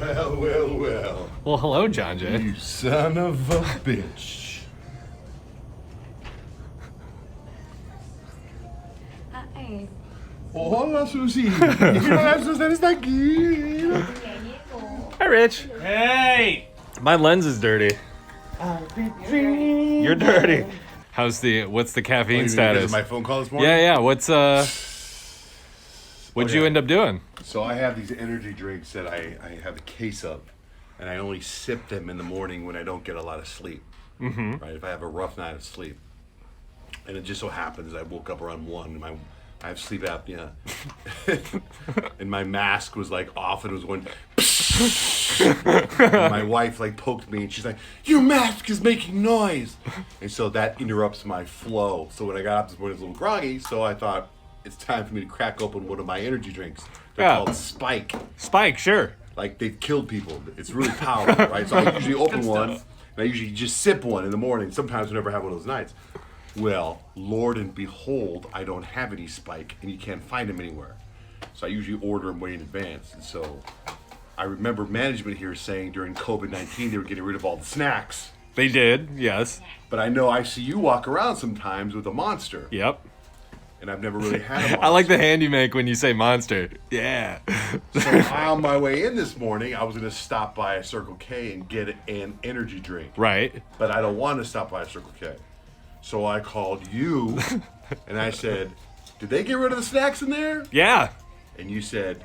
Well, well, well. Well, hello, Johnjay. You son of a bitch. Ay, Hola, Susi. Mira, Susana está aquí. ya llegó. Hi, Rich. Hey! My lens is dirty. You're dirty. What's the caffeine status? My phone call this morning? Yeah. What'd you end up doing? So I have these energy drinks that I have a case of, and I only sip them in the morning when I don't get a lot of sleep. Mm-hmm. Right? If I have a rough night of sleep. And it just so happens I woke up around 1 and I have sleep apnea. And my mask was like off and it was going and my wife like poked me and she's like, your mask is making noise. And so that interrupts my flow. So when I got up this morning I was a little groggy, so I thought it's time for me to crack open one of my energy drinks. They're called Spike. Spike, sure. Like they've killed people. It's really powerful, right? So I usually open one and I usually just sip one in the morning. Sometimes I never have one of those nights. Well, Lord and behold, I don't have any Spike, and you can't find them anywhere. So I usually order them way in advance. And so I remember management here saying during COVID-19 they were getting rid of all the snacks. They did, yes. But I know I see you walk around sometimes with a Monster, Yep. and I've never really had a Monster. I like the hand you make when you say monster. Yeah. So on my way in this morning, I was going to stop by a Circle K and get an energy drink. Right. But I don't want to stop by a Circle K. So I called you, and I said, did they get rid of the snacks in there? Yeah. And you said,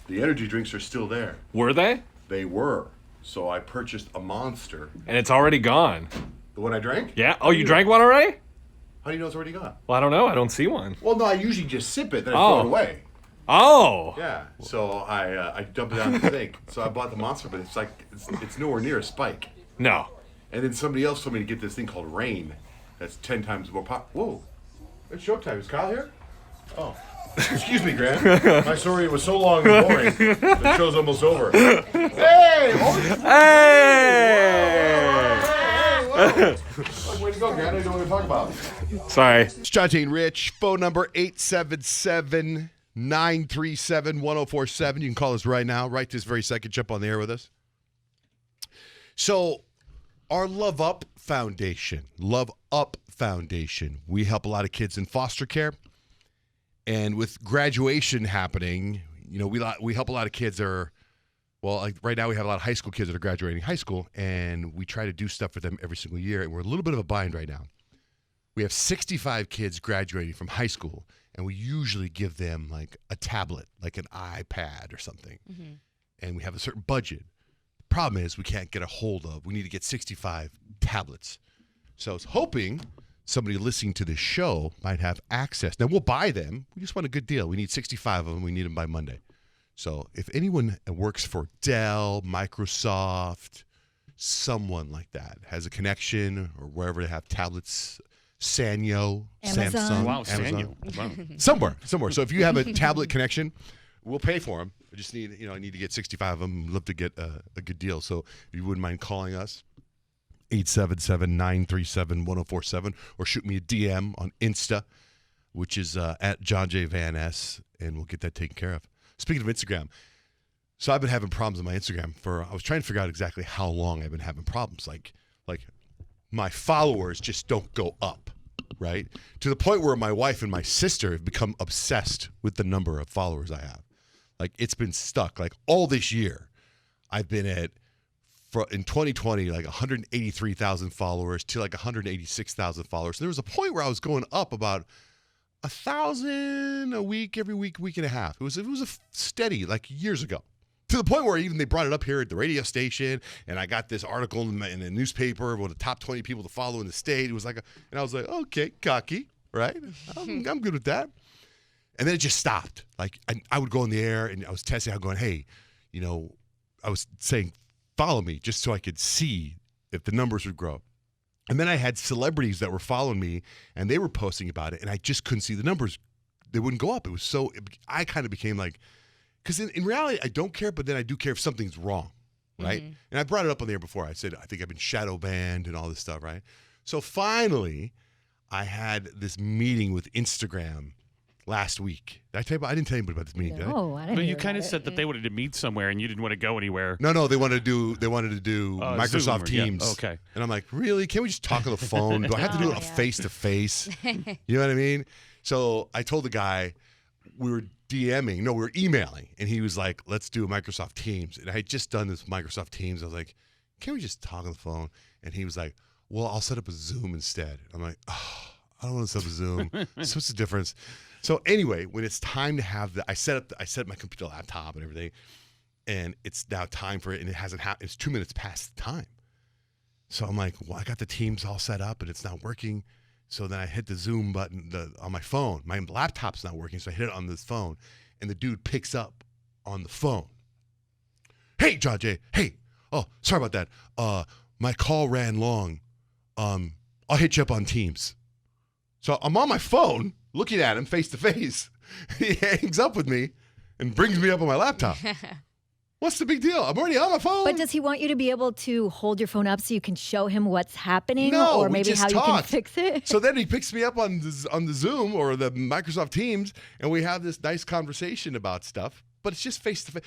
the energy drinks are still there. Were they? They were. So I purchased a Monster. And it's already gone. The one I drank? Yeah. Oh, you drank one already? How do you know it's already gone? Well, I don't know. I don't see one. Well, no, I usually just sip it, then I throw it away. Oh. Yeah. So I dump it down the sink. So I bought the Monster, but it's like, it's nowhere near a Spike. No. And then somebody else told me to get this thing called Rain. That's 10 times more pop. Whoa. It's showtime. Is Kyle here? Oh. Excuse me, Grant. My story was so long and boring. The show's almost over. Hey! Hey! Way to go, Grant. I don't want to talk about. Sorry. It's Johnjay and Rich. Phone number 877-937-1047. You can call us right now. Right this very second. Jump on the air with us. So, our Love Up Foundation, we help a lot of kids in foster care. And with graduation happening, you know, we help a lot of kids that are, well, like right now we have a lot of high school kids that are graduating high school, and we try to do stuff for them every single year, and we're a little bit of a bind right now. We have 65 kids graduating from high school, and we usually give them like a tablet, like an iPad or something. Mm-hmm. And we have a certain budget. Problem is we can't get a hold of. We need to get 65 tablets. So I was hoping somebody listening to this show might have access. Now we'll buy them. We just want a good deal. We need 65 of them. We need them by Monday. So if anyone works for Dell, Microsoft, someone like that has a connection or wherever they have tablets, Sanyo, Amazon. Samsung, Wow, Amazon, Sanyo. somewhere. So if you have a tablet connection, we'll pay for them. I just need, I need to get 65 of them. I'd love to get a good deal. So if you wouldn't mind calling us, 877-937-1047, or shoot me a DM on Insta, which is at Johnjay Van S, and we'll get that taken care of. Speaking of Instagram, so I've been having problems on my Instagram I was trying to figure out exactly how long I've been having problems. Like my followers just don't go up, right? To the point where my wife and my sister have become obsessed with the number of followers I have. Like it's been stuck. Like all this year, I've been at, in 2020, like 183,000 followers to like 186,000 followers. There was a point where I was going up about 1,000 a week, every week and a half. It was a steady, like years ago. To the point where even they brought it up here at the radio station, and I got this article in the newspaper of one of the top 20 people to follow in the state. It was like, and I was like, okay, cocky, right? I'm good with that. And then it just stopped. Like I would go in the air and I was testing. I'm going, hey, I was saying, follow me just so I could see if the numbers would grow. And then I had celebrities that were following me and they were posting about it and I just couldn't see the numbers. They wouldn't go up. I kind of became like, because in reality, I don't care, but then I do care if something's wrong, right? Mm-hmm. And I brought it up on the air before. I said, I think I've been shadow banned and all this stuff, right? So finally, I had this meeting with Instagram last week. Did I tell you about? I didn't tell anybody about this meeting, did I? No, I didn't. But hear you kind of about said it. that they wanted to meet somewhere and you didn't want to go anywhere. No, they wanted to do Microsoft Zoom, yeah. Teams. Okay. And I'm like, really? Can't we just talk on the phone? Do I have to do it face to face? You know what I mean? So I told the guy we were emailing, and he was like, let's do Microsoft Teams. And I had just done this Microsoft Teams. I was like, can't we just talk on the phone? And he was like, well, I'll set up a Zoom instead. I'm like, oh, I don't want to set up a Zoom. So what's the difference? So anyway, when it's time to have I set up my computer laptop and everything, and it's now time for it, and it hasn't happened. It's 2 minutes past the time. So I'm like, well, I got the Teams all set up, and it's not working. So then I hit the Zoom button on my phone. My laptop's not working, so I hit it on this phone, and the dude picks up on the phone. Hey, Johnjay. Hey. Oh, sorry about that. My call ran long. I'll hit you up on Teams. So I'm on my phone looking at him face to face. He hangs up with me and brings me up on my laptop. What's the big deal? I'm already on my phone. But does he want you to be able to hold your phone up so you can show him what's happening, No, or we maybe just how you can talked. fix it? So then he picks me up on the Zoom or the Microsoft Teams, and we have this nice conversation about stuff. But it's just face to face.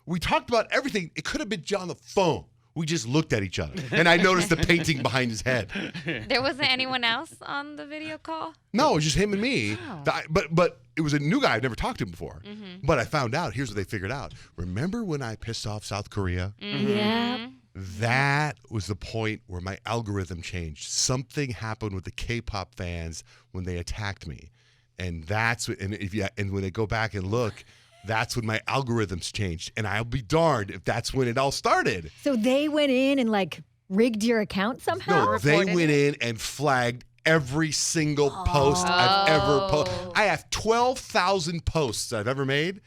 We talked about everything. It could have been on the phone. We just looked at each other, and I noticed the painting behind his head. There wasn't anyone else on the video call? No, it was just him and me. Oh. But it was a new guy. I've never talked to him before. Mm-hmm. But I found out. Here's what they figured out. Remember when I pissed off South Korea? Mm-hmm. Yeah. That was the point where my algorithm changed. Something happened with the K-pop fans when they attacked me, and that's what, and when they go back and look, that's when my algorithms changed. And I'll be darned if that's when it all started. So they went in and like rigged your account somehow? No, they Reported went in and flagged every single post I've ever posted. I have 12,000 posts I've ever made.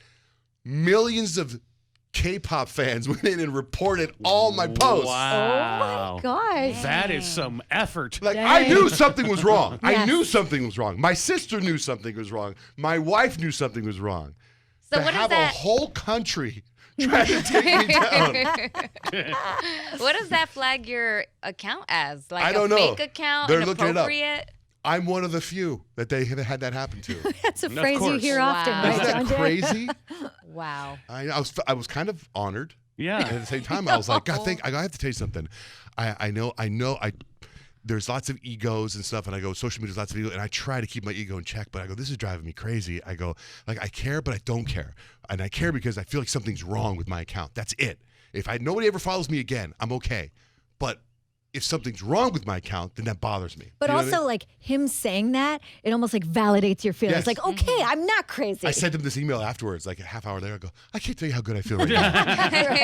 Millions of K-pop fans went in and reported all my posts. Wow. Oh my gosh. That is some effort. Like, I knew something was wrong. I Yes. knew something was wrong. My sister knew something was wrong. My wife knew something was wrong. So to what have is that? a whole country trying to take me down. What does that flag your account as? Like I don't a know. fake account? They're looking it up. Inappropriate? I'm one of the few that they have had that happen to. That's a Of phrase you course. hear often, Wow. right, Isn't that Johnjay? crazy? Wow. I was kind of honored. Yeah. And at the same time, I was like, God, I have to tell you something. I know. There's lots of egos and stuff, and I go, social media's lots of ego, and I try to keep my ego in check, but I go, this is driving me crazy. I go, like, I care, but I don't care. And I care because I feel like something's wrong with my account. That's it. If nobody ever follows me again, I'm okay. But if something's wrong with my account, then that bothers me. But You know what I also, mean? like, him saying that, it almost, like, validates your feelings. Yes. Like, okay, I'm not crazy. I sent him this email afterwards, like a half hour later. I go, I can't tell you how good I feel right now.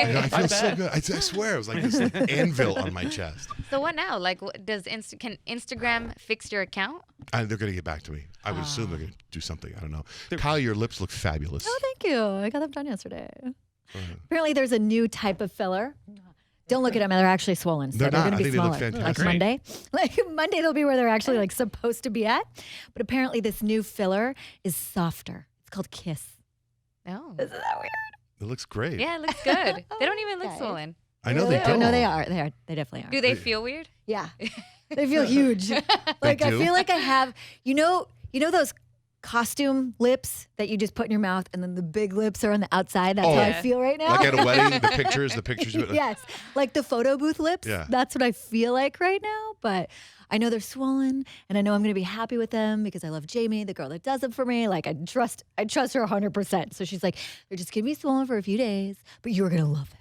You know, I feel so good. I swear, it was like this anvil on my chest. So what now? Like, can Instagram fix your account? They're going to get back to me. I would assume they're going to do something. I don't know. Kyle, your lips look fabulous. Oh, thank you. I got them done yesterday. Apparently, there's a new type of filler. Don't look at them; they're actually swollen. So They're not. going I to be think they look smaller. Like fantastic. Monday, like Monday, they'll be where they're actually like supposed to be at. But apparently, this new filler is softer. It's called Kiss. Oh. Isn't that weird? It looks great. Yeah, it looks good. They don't even look Okay. swollen. I know Really? they don't. Oh, no, they are. They are. They definitely are. Do they feel weird? Yeah, they feel huge. Like I do? feel like I have. You know those costume lips that you just put in your mouth, and then the big lips are on the outside. That's how I Yeah. feel right now. Like at a wedding, the pictures. Yes, like the photo booth lips. Yeah. That's what I feel like right now. But I know they're swollen, and I know I'm going to be happy with them because I love Jamie, the girl that does them for me. Like I trust her 100%. So she's like, they're just going to be swollen for a few days, but you're going to love this.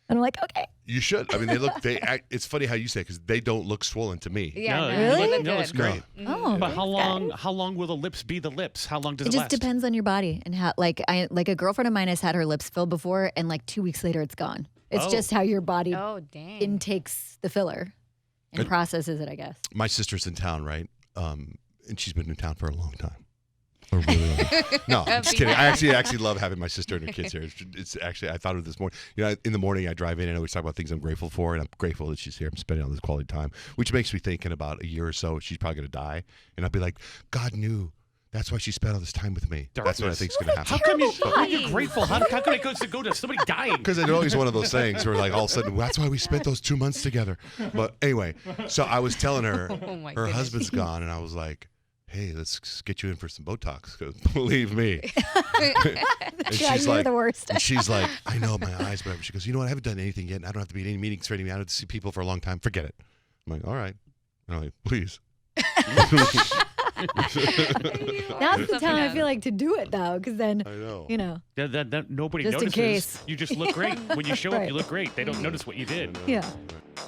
And I'm like, okay. You should. I mean, they look. It's funny how you say because they don't look swollen to me. Yeah, No, no, Really? they look no, good. it's great. Oh, But thanks, how long? guys. How long will the lips be the lips? How long does It it just last? depends on your body and how. Like a girlfriend of mine has had her lips filled before, and like 2 weeks later, it's gone. It's Oh. just how your body Oh, dang. intakes the filler and And- processes it, I guess. My sister's in town, right? And she's been in town for a long time. A really long time. No, I'm just kidding. I actually love having my sister and her kids here. It's actually, I thought of this morning. You know, in the morning I drive in and I always talk about things I'm grateful for, and I'm grateful that she's here. I'm spending all this quality time, which makes me think in about a year or so she's probably going to die, and I'll be like, God knew. That's why she spent all this time with me. That's what I Darkness. think is going to How happen. come you're grateful? How come it goes to go to somebody dying? Because it's always one of those things where, like, all of a sudden, that's why we spent those 2 months together. But anyway, so I was telling her Oh my her goodness. husband's gone, and I was like, hey, let's get you in for some Botox. 'Cause believe me. And Yeah, you're the worst. And she's like, I know my eyes, whatever. She goes, you know what? I haven't done anything yet. And I don't have to be in any meetings for any. I don't have to see people for a long time. Forget it. I'm like, all right. I'm like, please. Now's the time I feel like to do it though, because then I know. you know. Nobody Just in notices. case. You just look great. When you show up, Right. you look great. They don't notice what you did. Yeah. Right.